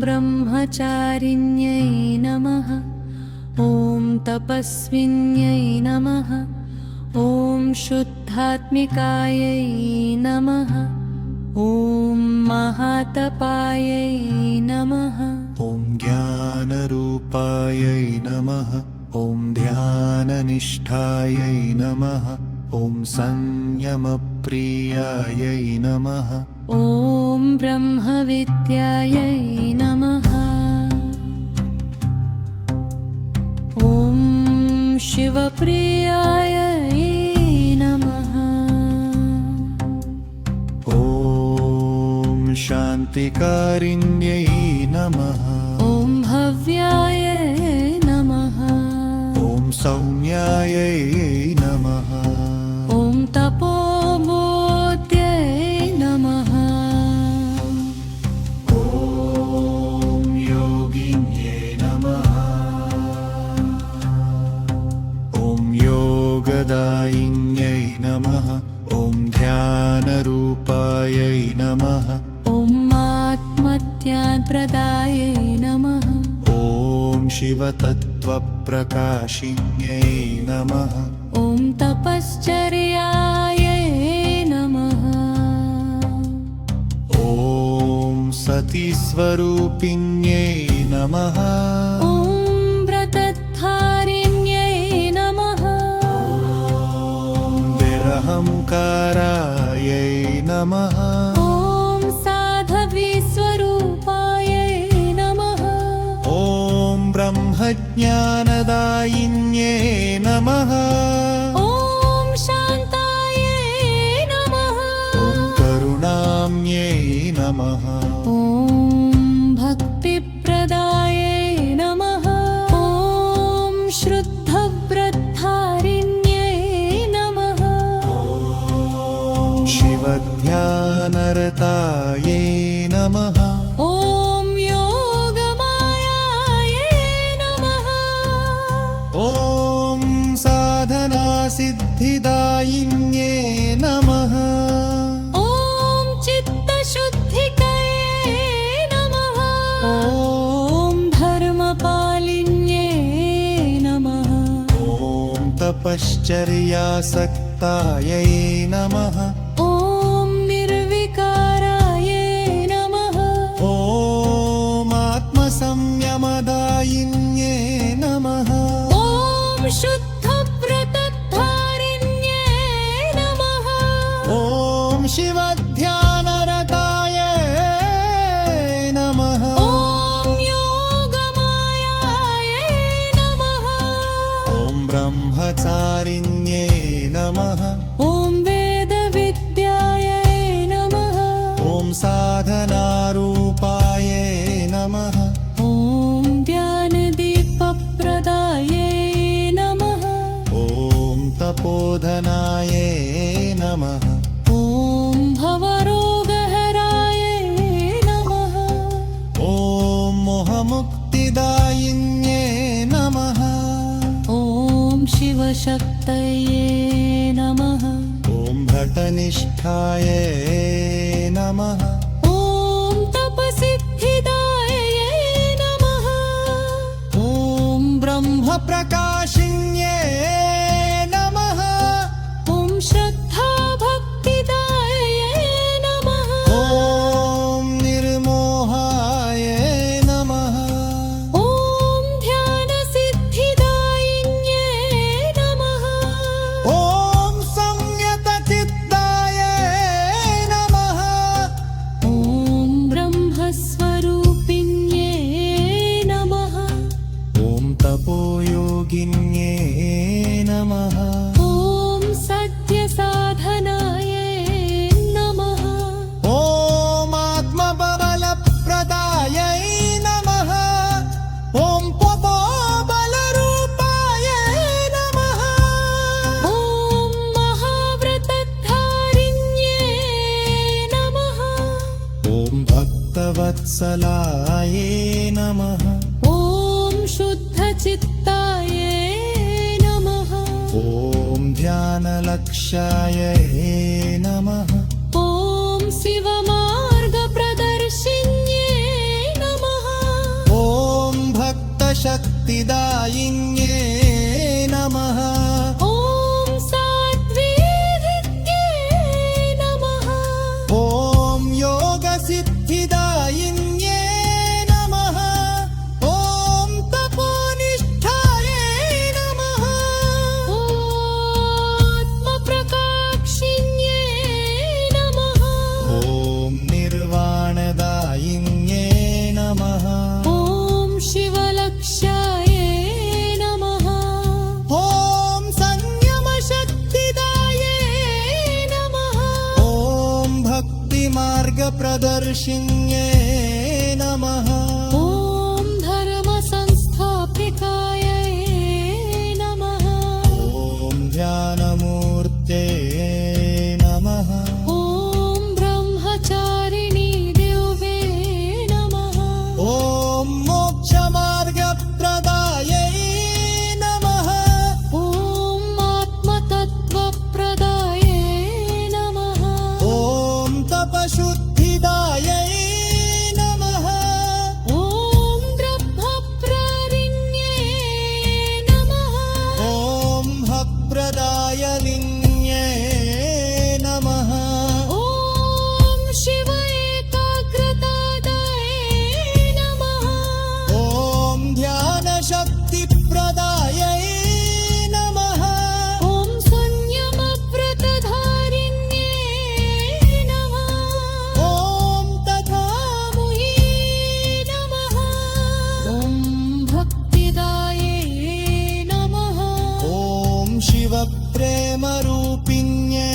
ब्रह्मचारिण्यै नमः। ॐ तपस्विन्यै नमः। ॐ शुद्धात्मिकायै नमः। ॐ महातपायै नमः। ॐ ज्ञानरूपायै नमः। ॐ ध्याननिष्ठायै नमः। ॐ संयमप्रियायै नमः। ॐ ब्रह्मविद्यायै नमः। ॐ शिवप्रियायै नमः। ॐ शान्तिकारिण्यै नमः। ॐ भव्यायै नमः। ॐ सौम्यायै नमः। ॐ तपोबोध्यै नमः। ॐ योगिन्यै नमः। ॐ योगदायिन्यै नमः। ॐ ध्यानरूपायै नमः। ॐ आत्मज्ञानप्रदायै नमः। ॐ शिवतत्त्वप्रकाशिन्यै नमः। ॐ तपश्चर्यायै नमः। ॐ सतीस्वरूपिण्यै नमः। ॐ व्रतधारिण्यै नमः। ॐ निरहङ्कारायै नमः। ॐ साधवीस्वरूपायै नमः। ॐ ब्रह्मज्ञानदायिन्यै नमः। ॐ शान्तायै नमः। ॐ करुणाम्यै नमः। ॐ भक्तिप्रदायै नमः। ॐ शुद्धव्रतधारिण्यै नमः। ॐ शिवध्यानरतायै नमः। ॐ योगमायायै नमः। ॐ साधनासिद्धिदायिन्यै नमः। ॐ चित्तशुद्धिकये नमः। ॐ धर्मपालिन्ये नमः। ॐ तपश्चर्यासक्तायै नमः। ॐ निर्विकारायै नमः। ॐ आत्मसंयमदायिन्ये नमः। ॐ शुद्धव्रतधारिण्ये नमः। ॐ शिवध्यानरतायै नमः। ॐ योगमायायै नमः। ॐ ब्रह्मचारिण्ये नमः। ॐ वेदविद्यायै नमः। ॐ साधनारूपायै नमः। ॐ ज्ञानदीपप्रदायै नमः। ॐ तपोधनायै नमः। ॐ भवरोगहरायै नमः। ॐ मोहमुक्तिदायिन्ये नमः। ॐ शिवशक्तये नमः। ॐ भटनिष्ठायै नमः। ॐ तपसिद्धिदायै नमः। ॐ ब्रह्मप्रकाशिन्ये नमः। ॐ श्रद्धाभक्तिदायै नमः। ॐ निर्मोहायै नमः। ॐ ध्यानसिद्धिदायिन्ये नमः। ॐ संयतचित्तायै नमः। ॐ ब्रह्मस्वरूपिण्ये नमः। ॐ तपोयोगिन्ये नमः। ॐ सत्यसाधनायै नमः। ॐ आत्मबलप्रदायै नमः। ॐ तपोबलरूपायै नमः। ॐ महाव्रतधारिण्ये नमः। ॐ भक्तवत्सलायै नमः। ॐ शुद्धचित्तायै नमः। ॐ ध्यानलक्ष्यायै नमः। ॐ शिवमार्गप्रदर्शिन्ये नमः। शक्तिदायिन्ये नमः ॐ सात्विहृद्ये नमः ॐ योगसिद्धिदायिन्ये नमः ॐ तपोनिष्ठायै नमः आत्मप्रकाशिन्ये नमः ॐ निर्वाणदायिन्ये नमः ॐ शिवलक्ष्याये नमः ॐ संयमशक्तिदाये नमः ॐ भक्तिमार्गप्रदर्शिन्ये नमः ॐ धर्मसंस्थापिकायै नमः ॐ ध्यानमूर्ते नमः ॐ ब्रह्मचारिणी दिव्ये नमः ॐ मोक्षमार्गप्रदायै नमः ॐ आत्मतत्त्वप्रदाये नमः ॐ तपशुद्धिदायै नमः ॐ द्रव्यप्रारिण्ये नमः ॐ भप्रदायलिन्ये नमः ॐ शिव एकाग्रतादाये नमः ॐ ध्यानशक्तिप्रदायै नमः ॐ संयमव्रतधारिण्ये नमः ॐ तथामुहे नमः ॐ भक्तिदाये नमः ॐ शिवप्रेमरूपिण्ये